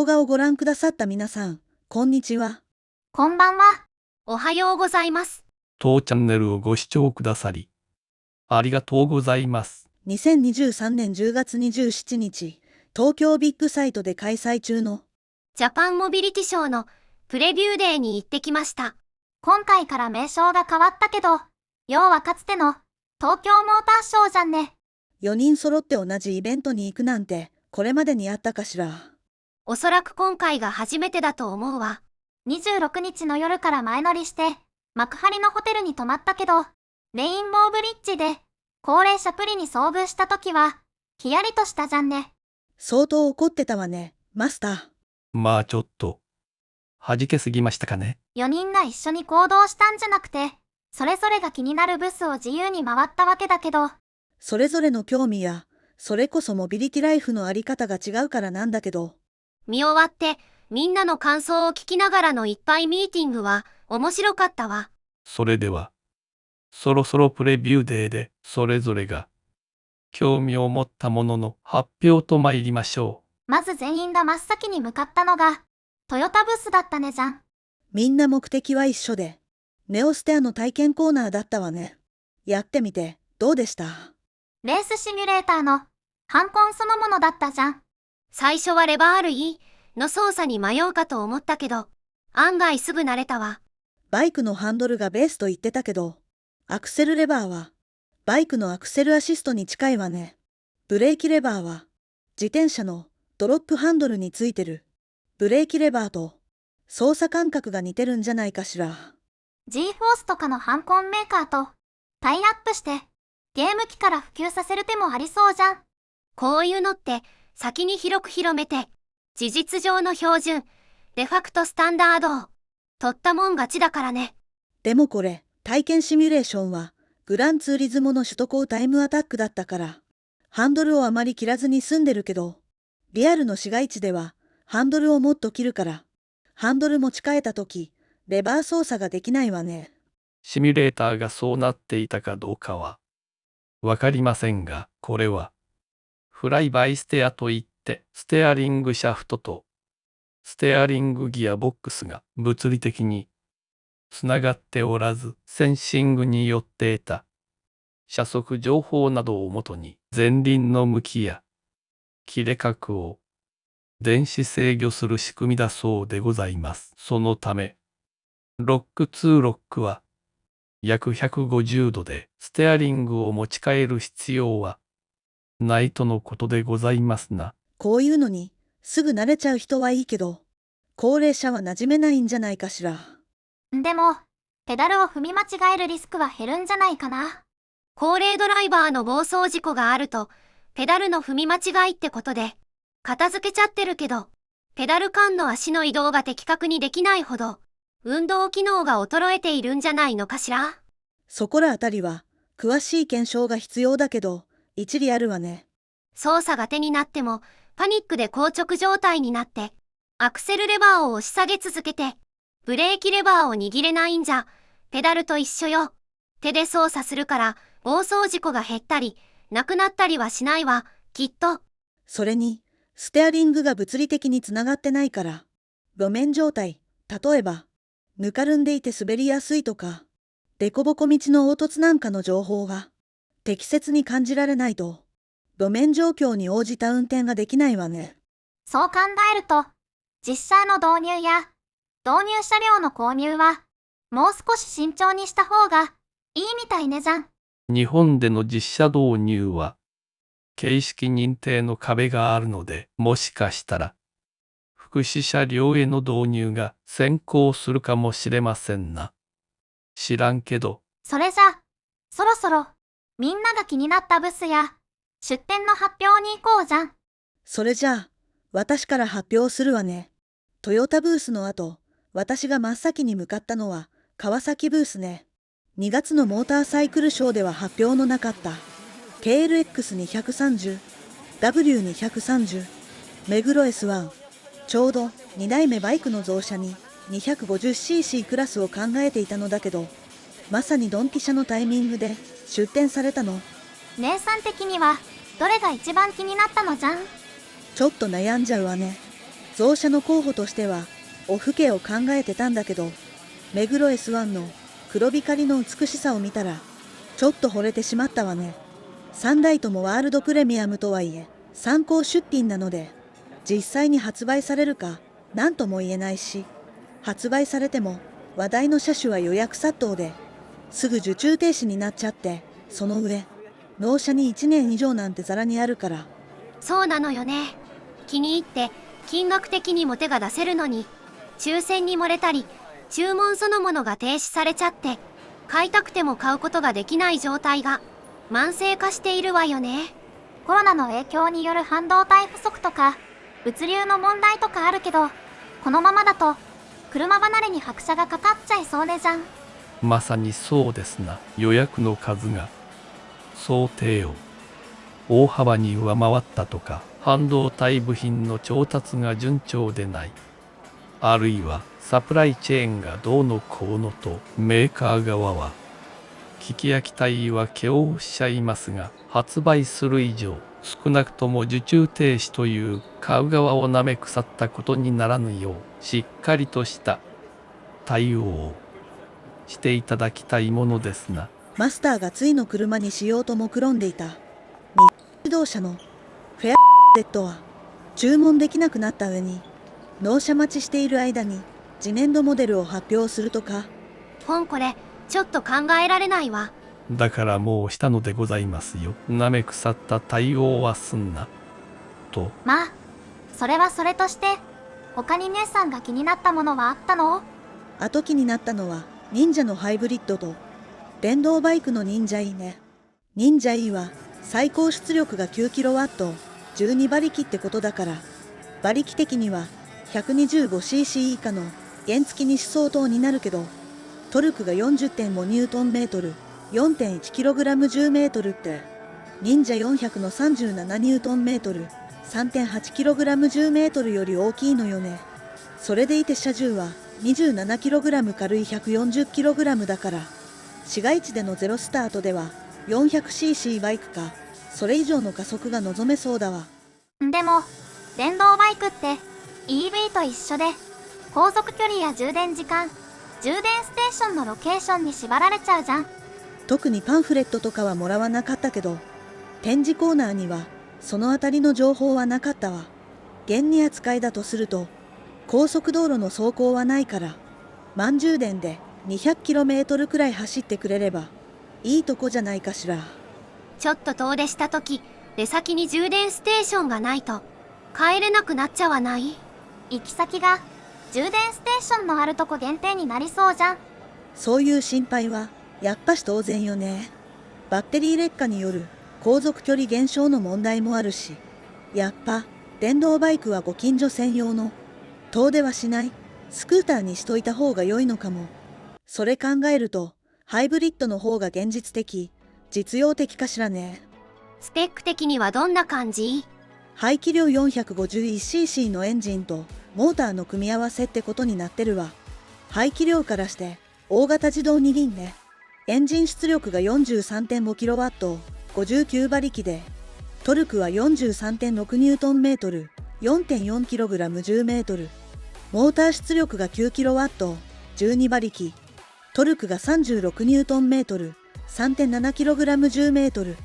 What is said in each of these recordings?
動画をご覧くださった皆さん、こんにちは。こんばんは。おはようございます。当チャンネルをご視聴くださり、ありがとうございます。2023年10月27日、東京ビッグサイトで開催中のジャパンモビリティショーのプレビューデーに行ってきました。今回から名称が変わったけど、要はかつての東京モーターショーじゃんね。4人揃って同じイベントに行くなんて、これまでにあったかしら。おそらく今回が初めてだと思うわ。26日の夜から前乗りして、幕張のホテルに泊まったけど、レインボーブリッジで高齢者プリに遭遇した時は、ヒヤリとしたじゃんね。相当怒ってたわね、マスター。まあちょっと、弾けすぎましたかね。 4人が一緒に行動したんじゃなくて、それぞれが気になるブスを自由に回ったわけだけど、それぞれの興味や、それこそモビリティライフのあり方が違うからなんだけど。見終わってみんなの感想を聞きながらのいっぱいミーティングは面白かったわ。それでは、そろそろプレビューデーでそれぞれが興味を持ったものの発表と参りましょまず全員が真っ先に向かったのが、トヨタブースだったねじゃん。みんな目的は一緒で、ネオステアの体験コーナーだったわね。やってみて、どうでした？レースシミュレーターのハンコンそのものだったじゃん。最初はレバー類の操作に迷うかと思ったけど、案外すぐ慣れたわ。バイクのハンドルがベースと言ってたけど、アクセルレバーは、バイクのアクセルアシストに近いわね。ブレーキレバーは、自転車のドロップハンドルについてる。ブレーキレバーと、操作感覚が似てるんじゃないかしら。G フォースとかのハンコンメーカーとタイアップして、ゲーム機から普及させる手もありそうじゃん。こういうのって先に広く広めて、事実上の標準、デファクトスタンダードを取ったもん勝ちだからね。でもこれ、体験シミュレーションは、グランツーリズモの首都高タイムアタックだったから、ハンドルをあまり切らずに済んでるけど、リアルの市街地では、ハンドルをもっと切るから、ハンドル持ち替えたとき、レバー操作ができないわね。う。シミュレーターがそうなっていたかどうかは、わかりませんが、これは、フライバイステアといって、ステアリングシャフトと、ステアリングギアボックスが物理的につながっておらず、センシングによって得た車速情報などをもとに前輪の向きや切れ角を電子制御する仕組みだそうでございます。そのため、ロック2ロックは約150度でステアリングを持ち替える必要はないとのことでございますな。こういうのに、すぐ慣れちゃう人はいいけど、高齢者は馴染めないんじゃないかしら。でも、ペダルを踏み間違えるリスクは減るんじゃないかな。高齢ドライバーの暴走事故があると、ペダルの踏み間違いってことで、片付けちゃってるけど、ペダル間の足の移動が的確にできないほど、運動機能が衰えているんじゃないのかしら。そこらあたりは、詳しい検証が必要だけど、一理あるわね。操作が手になっても、パニックで硬直状態になって、アクセルレバーを押し下げ続けて、ブレーキレバーを握れないんじゃ、ペダルと一緒よ。手で操作するから、暴走事故が減ったり、なくなったりはしないわ、きっと。それに、ステアリングが物理的につながってないから、路面状態、例えば、ぬかるんでいて滑りやすいとか、凸凹道の凹凸なんかの情報が、適切に感じられないと、路面状況に応じた運転ができないわね。そう考えると、実車の導入や導入車両の購入は、もう少し慎重にした方がいいみたいねじゃん。日本での実車導入は、形式認定の壁があるので、もしかしたら、福祉車両への導入が先行するかもしれませんな。知らんけど、それじゃ、そろそろ、みんなが気になったブスや、出店の発表に行こうじゃん。それじゃあ、私から発表するわね。トヨタブースの後、私が真っ先に向かったのは、川崎ブースね。2月のモーターサイクルショーでは発表のなかった、KLX230、W230、目黒 S1、ちょうど2代目バイクの増車に 250cc クラスを考えていたのだけど、まさにドンピシャのタイミングで出展されたの。姉さん的には、どれが一番気になったのじゃん？ちょっと悩んじゃうわね。増車の候補としては、オフ系を考えてたんだけど、目黒 S1 の黒光りの美しさを見たら、ちょっと惚れてしまったわね。3台ともワールドプレミアムとはいえ、参考出品なので、実際に発売されるか、なんとも言えないし、発売されても、話題の車種は予約殺到で、すぐ受注停止になっちゃって、その上、納車に1年以上なんてざらにあるから。そうなのよね。気に入って金額的にも手が出せるのに、抽選に漏れたり、注文そのものが停止されちゃって、買いたくても買うことができない状態が慢性化しているわよね。コロナの影響による半導体不足とか、物流の問題とかあるけど、このままだと、車離れに拍車がかかっちゃいそうでじゃん。まさにそうですな。予約の数が想定を大幅に上回ったとか、半導体部品の調達が順調でない、あるいはサプライチェーンがどうのこうのとメーカー側は聞き飽きた言い訳をおっしゃいますが、発売する以上少なくとも受注停止という買う側をなめ腐ったことにならぬよう、しっかりとした対応をしていただきたいものですな。マスターがついの車にしようと目論んでいた日自動車のフェアレットは注文できなくなった上に、納車待ちしている間に次年度モデルを発表するとか。これちょっと考えられないわ。だからもうしたのでございますよ。なめ腐った対応はすんなと。まあ、それはそれとして、他に姉さんが気になったものはあったの？あと気になったのは忍者のハイブリッドと電動バイクの忍者 E ね。忍者 E は最高出力が 9kW、12馬力ってことだから、馬力的には 125cc 以下の原付2種相当になるけど、トルクが 40.5Nm、4.1kg/10m って、忍者400の 37Nm、3.8kg/10m より大きいのよね。それでいて車重は 27kg 軽い 140kg だから、市街地でのゼロスタートでは 400cc バイクか、それ以上の加速が望めそうだわ。でも、電動バイクって EV と一緒で、航続距離や充電時間、充電ステーションのロケーションに縛られちゃうじゃん。特にパンフレットとかはもらわなかったけど、展示コーナーにはそのあたりの情報はなかったわ。厳に扱いだとすると、高速道路の走行はないから、満充電で 200km くらい走ってくれればいいとこじゃないかしら。ちょっと遠出した時、出先に充電ステーションがないと帰れなくなっちゃわない？行き先が充電ステーションのあるとこ限定になりそうじゃん。そういう心配はやっぱし当然よね。バッテリー劣化による航続距離減少の問題もあるし、やっぱ電動バイクはご近所専用の遠出はしないスクーターにしといた方が良いのかも。それ考えるとハイブリッドの方が現実的、実用的かしらね。スペック的にはどんな感じ？排気量 451cc のエンジンとモーターの組み合わせってことになってるわ。排気量からして大型自動二輪ね。エンジン出力が 43.5kW、59馬力で、トルクは 43.6Nm、4.4kg/10m。モーター出力が 9kW、12馬力、トルクが 36Nm、3.7kg/10m。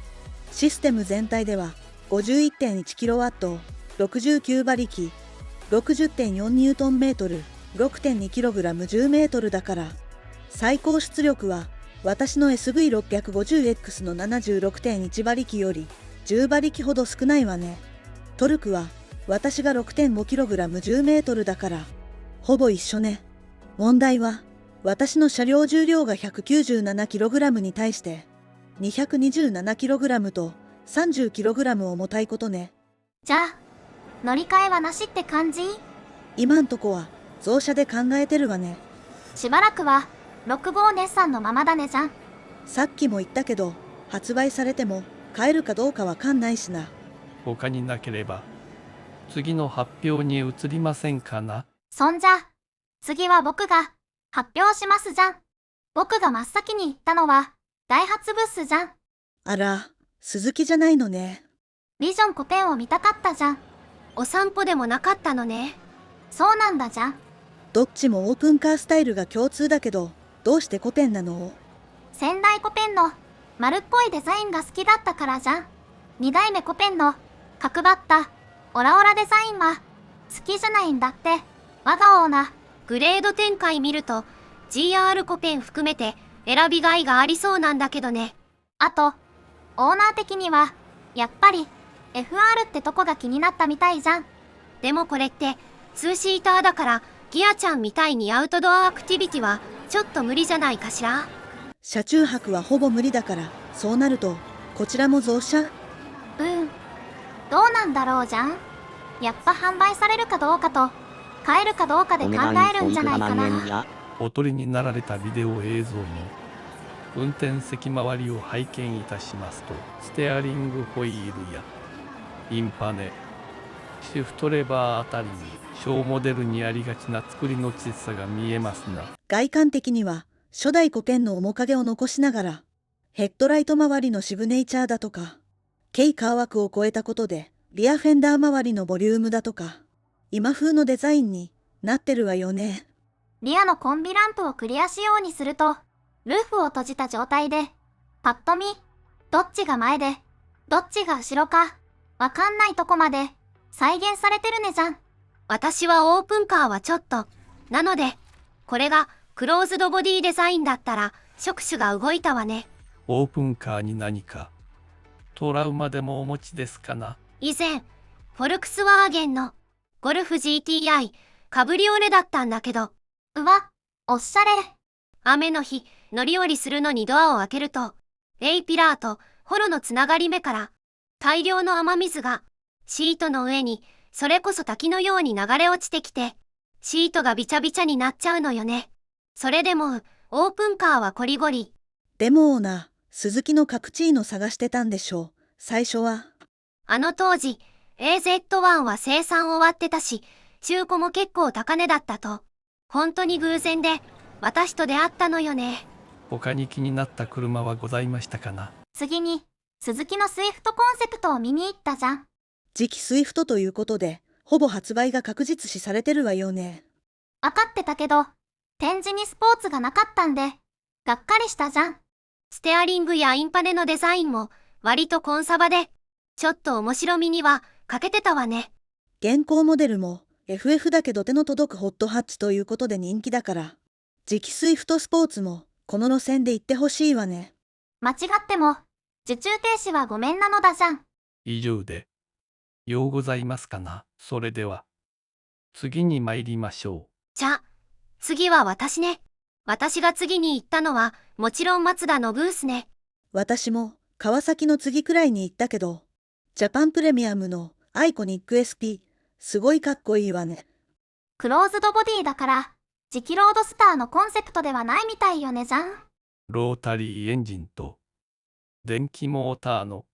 システム全体では 51.1kW、69馬力、60.4Nm、6.2kg/10m だから、最高出力は私の SV650X の 76.1 馬力より10馬力ほど少ないわね。トルクは私が 6.5kg/10m だからほぼ一緒ね。問題は私の車両重量が 197kg に対して 227kg と 30kg 重たいことね。じゃあ、乗り換えはなしって感じ？今んとこは増車で考えてるわね。しばらくは65ネッサンのままだねじゃん。さっきも言ったけど、発売されても買えるかどうかわかんないしな。他になければ次の発表に移りませんかな。そんじゃ、次は僕が発表しますじゃん。僕が真っ先に行ったのはダイハツブースじゃん。あら、鈴木じゃないのね。ビジョン5点を見たかったじゃん。お散歩でもなかったのね。そうなんだじゃん。どっちもオープンカースタイルが共通だけど、どうしてコペンなの？先代コペンの丸っこいデザインが好きだったからじゃん。二代目コペンの角張ったオラオラデザインは好きじゃないんだって。我がオーナー。グレード展開見ると GR コペン含めて選びがいがありそうなんだけどね。あと、オーナー的にはやっぱり FR ってとこが気になったみたいじゃん。でもこれって2シーターだからギアちゃんみたいにアウトドアアクティビティはちょっと無理じゃないかしら。車中泊はほぼ無理だから、そうなるとこちらも増車？どうなんだろうじゃん。やっぱ販売されるかどうかと買えるかどうかで考えるんじゃないかな。おとりになられたビデオ映像の運転席周りを拝見いたしますと、ステアリングホイールやインパネ、シフトレバーあたりに小モデルにありがちな作りの小ささが見えますな。外観的には初代コペンの面影を残しながら、ヘッドライト周りのシグネイチャーだとか、軽カー枠を超えたことでリアフェンダー周りのボリュームだとか、今風のデザインになってるわよね。リアのコンビランプをクリア仕様にすると、ルーフを閉じた状態で、パッと見、どっちが前で、どっちが後ろか、わかんないとこまで再現されてるねじゃん。私はオープンカーはちょっと。なので、これがクローズドボディデザインだったら触手が動いたわね。オープンカーに何かトラウマでもお持ちですかな？以前、フォルクスワーゲンのゴルフ GTI カブリオレだったんだけど、うわ、おしゃれ。雨の日、乗り降りするのにドアを開けると、A ピラーとホロのつながり目から大量の雨水がシートの上にそれこそ滝のように流れ落ちてきて、シートがびちゃびちゃになっちゃうのよね。それでもオープンカーはコリゴリ。でもオーナー、鈴木のカプチーノ探してたんでしょう、最初は。あの当時 AZ1 は生産終わってたし、中古も結構高値だったと。本当に偶然で私と出会ったのよね。他に気になった車はございましたかな？次に、鈴木のスイフトコンセプトを見に行ったじゃん。次期スイフトということで、ほぼ発売が確実視されてるわよね。わかってたけど、展示にスポーツがなかったんで、がっかりしたじゃん。ステアリングやインパネのデザインも割とコンサバで、ちょっと面白みには欠けてたわね。現行モデルも FF だけど手の届くホットハッチということで人気だから、次期スイフトスポーツもこの路線で行ってほしいわね。間違っても、受注停止はごめんなのだじゃん。以上でようございますかな？それでは次に参りましょじゃあ、次は私ね。私が次に行ったのはもちろんマツダのブースね。私も川崎の次くらいに行ったけど、ジャパンプレミアムのアイコニック SP、すごいかっこいいわね。クローズドボディだから、次期ロードスターのコンセプトではないみたいよねじゃん。う。ロータリーエンジンと電気モーターの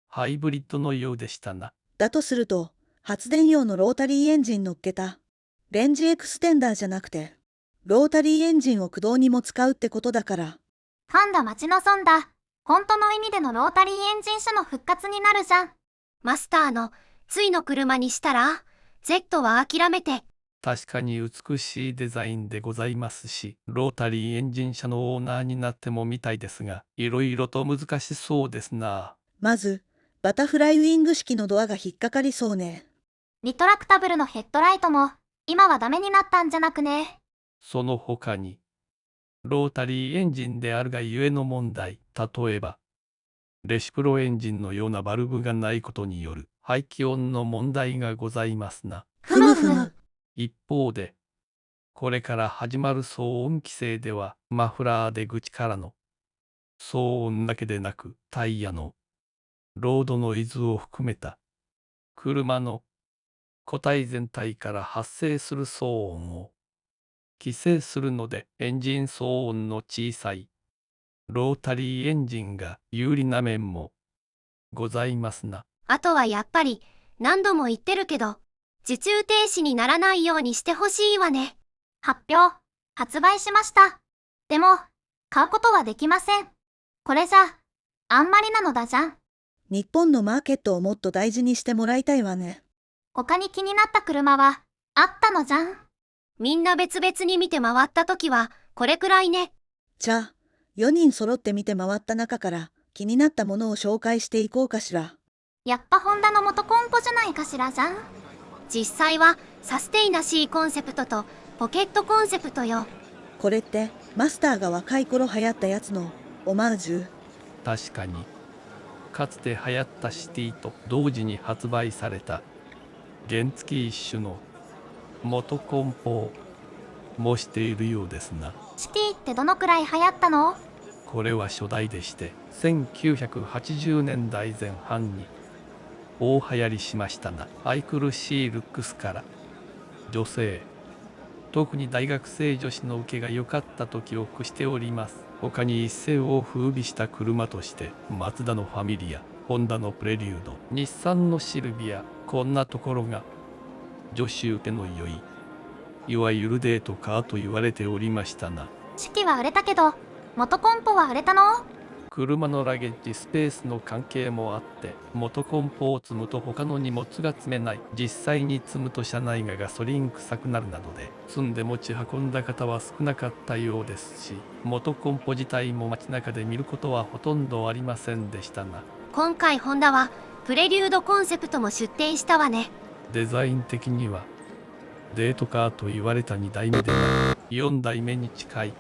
ハイブリッドのようでしたな。だとすると、発電用のロータリーエンジン乗っけたレンジエクステンダーじゃなくて、ロータリーエンジンを駆動にも使うってことだから。ファンが待ち望んだ、本当の意味でのロータリーエンジン車の復活になるじゃん。マスターのついの車にしたら Z は諦めて。確かに美しいデザインでございますし、ロータリーエンジン車のオーナーになってもみたいですが、いろいろと難しそうですな。まず、バタフライウィング式のドアが引っかかりそうね。リトラクタブルのヘッドライトも、今はダメになったんじゃなくね。その他に、ロータリーエンジンであるがゆえの問題、例えば、レシプロエンジンのようなバルブがないことによる排気音の問題がございますな。ふむふむ。一方で、これから始まる騒音規制では、マフラー出口からの騒音だけでなく、タイヤのロードノイズを含めた車の個体全体から発生する騒音を規制するので、エンジン騒音の小さいロータリーエンジンが有利な面もございますな。あとはやっぱり何度も言ってるけど、受注停止にならないようにしてほしいわね。発売しました。でも、買うことはできません。これじゃ、あんまりなのだじゃん。日本のマーケットをもっと大事にしてもらいたいわね。他に気になった車は、あったのじゃん。みんな別々に見て回った時はこれくらいね。じゃあ、4人揃って見て回った中から気になったものを紹介していこうかしら。やっぱホンダの元コンポじゃないかしらじゃん。実際はサステイナシーコンセプトとポケットコンセプトよ。これってマスターが若い頃流行ったやつのオマージュ。確かに、かつて流行ったシティと同時に発売された原付一種の元梱包もしているようですな。シティってどのくらい流行ったの？これは初代でして1980年代前半に大流行りしましたな。愛くるしいルックスから女性、特に大学生女子の受けが良かったと記憶しております。他に一世を風靡した車としてマツダのファミリア、ホンダのプレリュード、日産のシルビア、こんなところが女子受けの良いいわゆるデートカーと言われておりましたな。式は売れたけど元コンポは売れたの？車のラゲッジスペースの関係もあって元梱包を積むと他の荷物が積めない。実際に積むと車内がガソリン臭くなるなどで積んで持ち運んだ方は少なかったようですし、元梱包自体も街中で見ることはほとんどありませんでしたな。今回ホンダはプレリュードコンセプトも出展したわね。デザイン的にはデートカーと言われた2代目でなく4代目に近い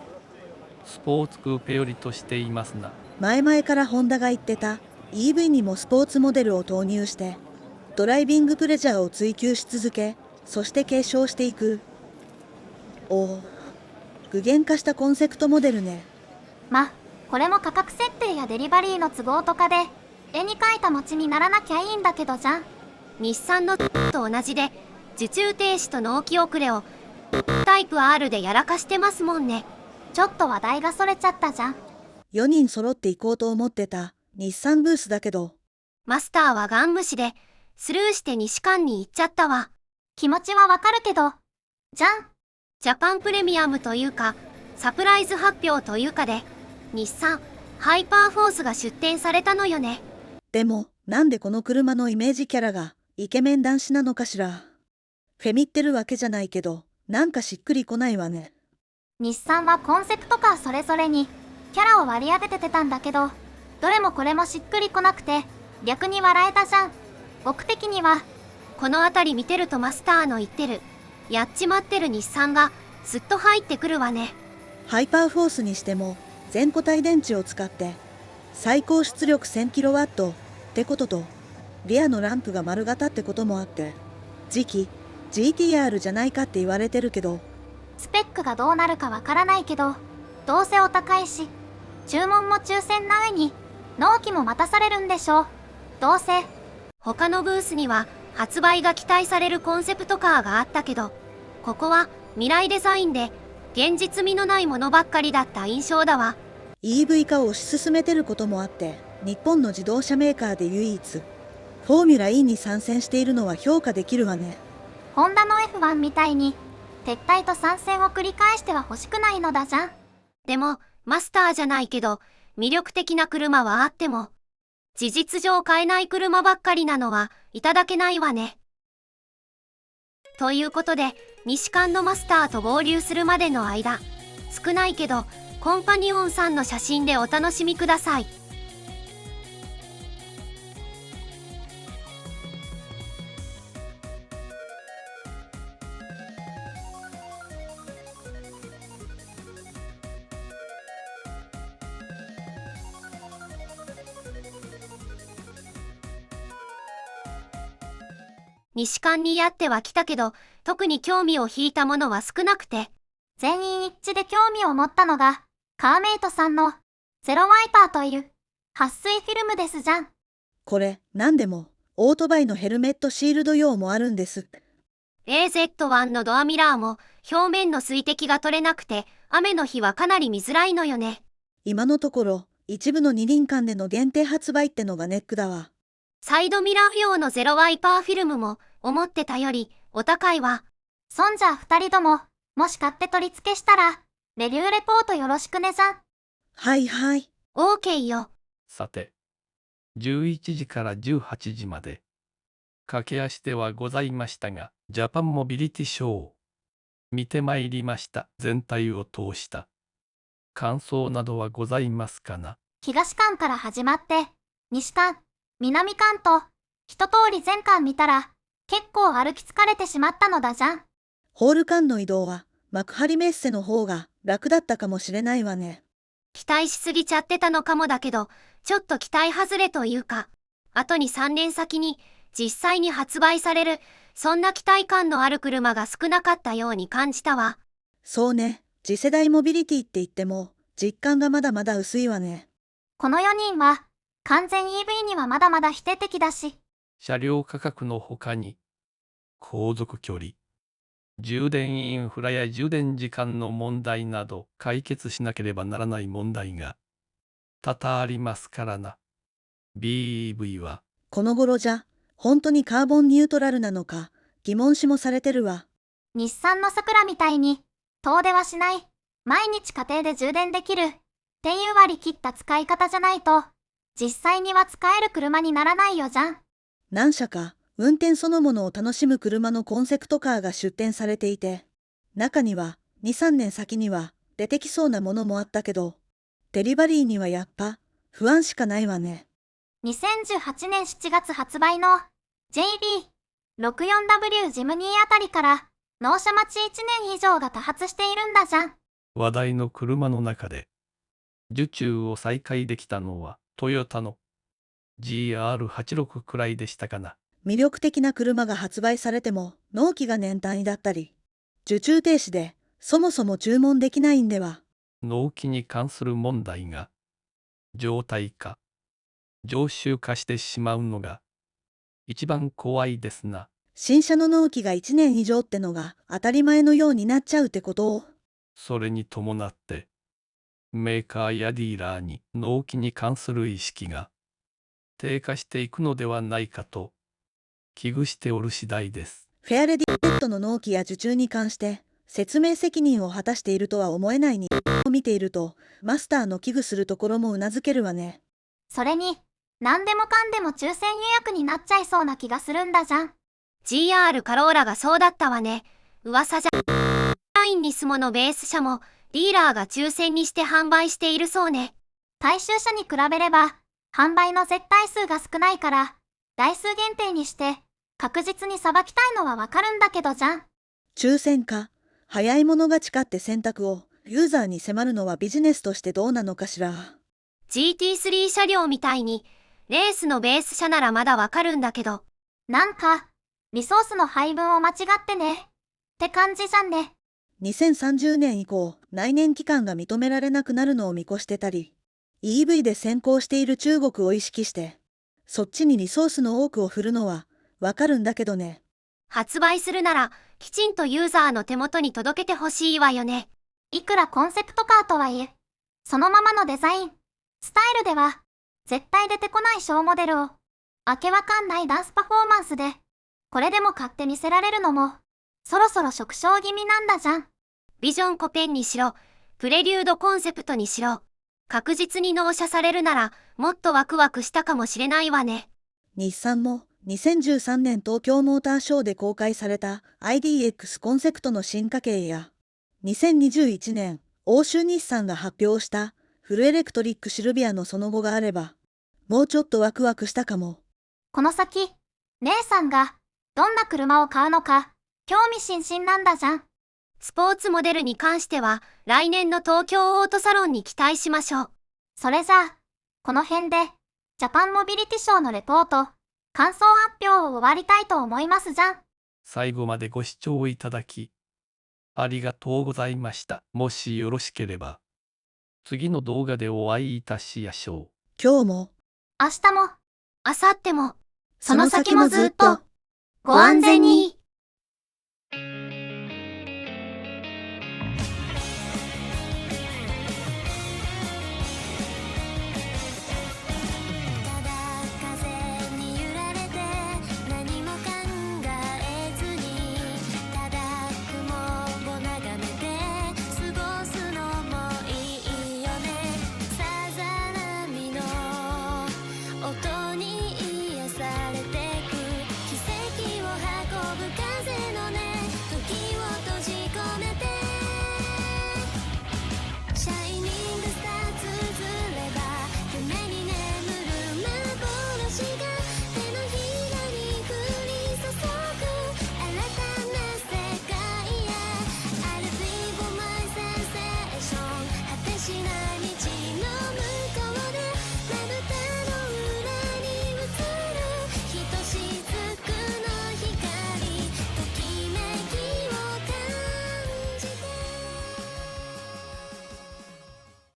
スポーツクーペよりとしていますな。前々からホンダが言ってた EV にもスポーツモデルを投入してドライビングプレジャーを追求し続け、そして継承していく。おお、具現化したコンセプトモデルね。これも価格設定やデリバリーの都合とかで絵に描いた餅にならなきゃいいんだけどじゃん。日産のと同じで受注停止と納期遅れをタイプ R でやらかしてますもんね。ちょっと話題がそれちゃったじゃん。 4人揃って行こうと思ってた日産ブースだけど、マスターはガン無視でスルーして西館に行っちゃったわ。気持ちはわかるけどじゃん。ジャパンプレミアムというかサプライズ発表というかで日産ハイパーフォースが出展されたのよね。でもなんでこの車のイメージキャラがイケメン男子なのかしら。フェミってるわけじゃないけどなんかしっくりこないわね。日産はコンセプトカーそれぞれにキャラを割り当てててたんだけど、どれもこれもしっくりこなくて逆に笑えたじゃん。僕的にはこの辺り見てるとマスターの言ってるやっちまってる日産がすっと入ってくるわね。ハイパーフォースにしても全固体電池を使って最高出力 1000kW ってこととリアのランプが丸型ってこともあって次期 GTR じゃないかって言われてるけど、スペックがどうなるかわからないけどどうせお高いし注文も抽選な上に納期も待たされるんでしょ。どうせ他のブースには発売が期待されるコンセプトカーがあったけど、ここは未来デザインで現実味のないものばっかりだった印象だわ。 EV 化を推し進めてることもあって日本の自動車メーカーで唯一フォーミュラ E に参戦しているのは評価できるわね。ホンダの F1 みたいに撤退と参戦を繰り返しては欲しくないのだじゃん。でもマスターじゃないけど魅力的な車はあっても事実上買えない車ばっかりなのはいただけないわね。ということで西館のマスターと合流するまでの間、少ないけどコンパニオンさんの写真でお楽しみください。西館にやってはきたけど特に興味を引いたものは少なくて、全員一致で興味を持ったのがカーメイトさんのゼロワイパーという撥水フィルムですじゃん。これなんでもオートバイのヘルメットシールド用もあるんです。 AZ1 のドアミラーも表面の水滴が取れなくて雨の日はかなり見づらいのよね。今のところ一部の二輪館での限定発売ってのがネックだわ。サイドミラー用のゼロワイパーフィルムも思ってたよりお高いわ。そんじゃ二人とももし買って取り付けしたらレビューレポートよろしくねじゃん。はいはい。 OK よ。さて、11時から18時まで駆け足ではございましたが、ジャパンモビリティショーを見てまいりました。全体を通した感想などはございますかな。東館から始まって、西館、南館と、一通り全館見たら、結構歩き疲れてしまったのだじゃん。ホール間の移動は幕張メッセの方が楽だったかもしれないわね。期待しすぎちゃってたのかもだけど、ちょっと期待外れというか、後に3年先に実際に発売される、そんな期待感のある車が少なかったように感じたわ。そうね、次世代モビリティって言っても実感がまだまだ薄いわね。この4人は、完全 EV にはまだまだ否定的だし、車両価格の他に、航続距離、充電インフラや充電時間の問題など解決しなければならない問題が多々ありますからな。BEV はこの頃じゃ本当にカーボンニュートラルなのか疑問視もされてるわ。日産の桜みたいに、遠出はしない、毎日家庭で充電できる、っていう割り切った使い方じゃないと、実際には使える車にならないよじゃん。何社か運転そのものを楽しむ車のコンセプトカーが出展されていて、中には2、3年先には出てきそうなものもあったけど、デリバリーにはやっぱ不安しかないわね。2018年7月発売の JB64W ジムニーあたりから納車待ち1年以上が多発しているんだじゃん。話題の車の中で受注を再開できたのはトヨタの GR86 くらいでしたかな。魅力的な車が発売されても納期が年単位だったり、受注停止でそもそも注文できないんでは。納期に関する問題が常態化、常習化してしまうのが一番怖いですな。新車の納期が1年以上ってのが当たり前のようになっちゃうってことを。それに伴ってメーカーやディーラーに納期に関する意識が低下していくのではないかと危惧しておる次第です。フェアレディットの納期や受注に関して説明責任を果たしているとは思えないにを見ていると、マスターの危惧するところもうなずけるわね。それに、何でもかんでも抽選予約になっちゃいそうな気がするんだじゃん。GR カローラがそうだったわね。噂じゃ。ラインにスモのベース車もディーラーが抽選にして販売しているそうね。大衆車に比べれば、販売の絶対数が少ないから、台数限定にして確実にさばきたいのはわかるんだけどじゃん。抽選か、早い者勝ちかって選択をユーザーに迫るのはビジネスとしてどうなのかしら。GT3 車両みたいに、レースのベース車ならまだわかるんだけど。なんか、リソースの配分を間違ってね。って感じじゃんね。2030年以降、内燃機関が認められなくなるのを見越してたり、EV で先行している中国を意識して、そっちにリソースの多くを振るのはわかるんだけどね。発売するなら、きちんとユーザーの手元に届けてほしいわよね。いくらコンセプトカーとはいえ、そのままのデザイン、スタイルでは、絶対出てこない小モデルを、わけわかんないダンスパフォーマンスで、これでも買って見せられるのも、そろそろ縮小気味なんだじゃん。ビジョンコペンにしろ、プレリュードコンセプトにしろ、確実に納車されるなら、もっとワクワクしたかもしれないわね。日産も2013年東京モーターショーで公開された IDX コンセプトの進化系や、2021年欧州日産が発表したフルエレクトリックシルビアのその後があれば、もうちょっとワクワクしたかも。この先、姉さんが、どんな車を買うのか、興味津々なんだじゃん。スポーツモデルに関しては、来年の東京オートサロンに期待しましょう。それじゃあ、この辺で、ジャパンモビリティショーのレポート、感想発表を終わりたいと思いますじゃん。最後までご視聴いただき、ありがとうございました。もしよろしければ、次の動画でお会いいたしやしょう。今日も、明日も、明後日も、その先もずっと、ご安全に。